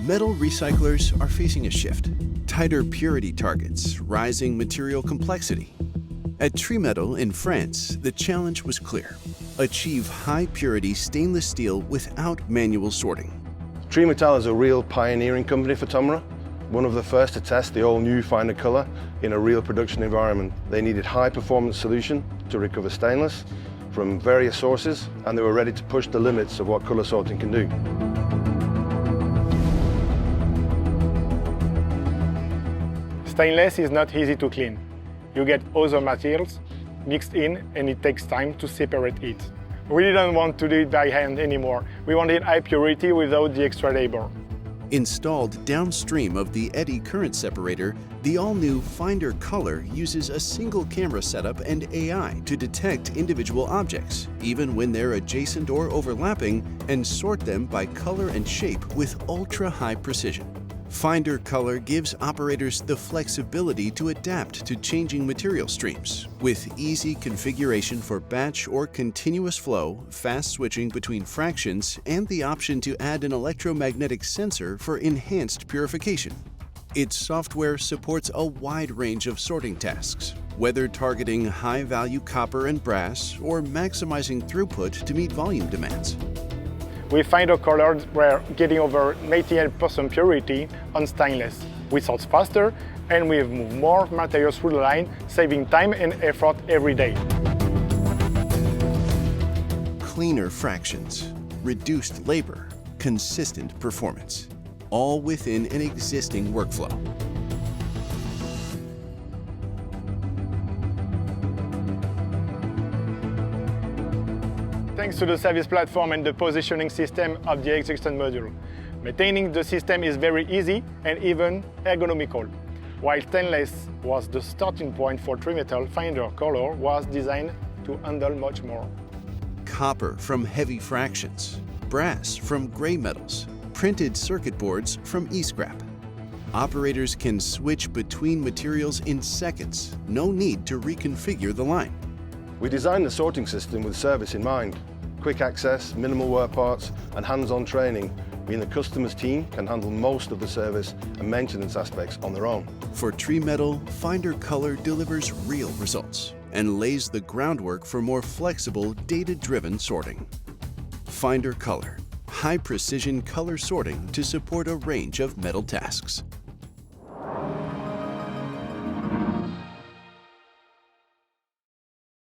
Metal recyclers are facing a shift. Tighter purity targets, rising material complexity. At TRIMETAL in France, the challenge was clear. Achieve high-purity stainless steel without manual sorting. TRIMETAL is a real pioneering company for TOMRA. One of the first to test the all-new FINDER color in a real production environment. They needed high-performance solution to recover stainless from various sources, and they were ready to push the limits of what color sorting can do. Stainless is not easy to clean. You get other materials mixed in and it takes time to separate it. We didn't want to do it by hand anymore. We wanted high purity without the extra labor. Installed downstream of the eddy current separator, the all-new FINDER color uses a single camera setup and AI to detect individual objects, even when they're adjacent or overlapping, and sort them by color and shape with ultra-high precision. FINDER color gives operators the flexibility to adapt to changing material streams, with easy configuration for batch or continuous flow, fast switching between fractions, and the option to add an electromagnetic sensor for enhanced purification. Its software supports a wide range of sorting tasks, whether targeting high-value copper and brass or maximizing throughput to meet volume demands. With FINDER colors, we're getting over 98% purity on stainless. We sort faster and we move more materials through the line, saving time and effort every day. Cleaner fractions, reduced labor, consistent performance, all within an existing workflow. Thanks to the service platform and the positioning system of the execution module. Maintaining the system is very easy and even ergonomical. While stainless was the starting point for TRIMETAL, FINDER color was designed to handle much more. Copper from heavy fractions, brass from gray metals, printed circuit boards from e-scrap. Operators can switch between materials in seconds, no need to reconfigure the line. We designed the sorting system with service in mind. Quick access, minimal work parts, and hands-on training mean the customer's team can handle most of the service and maintenance aspects on their own. For TRIMETAL, FINDER color delivers real results and lays the groundwork for more flexible, data-driven sorting. FINDER color, high-precision color sorting to support a range of metal tasks.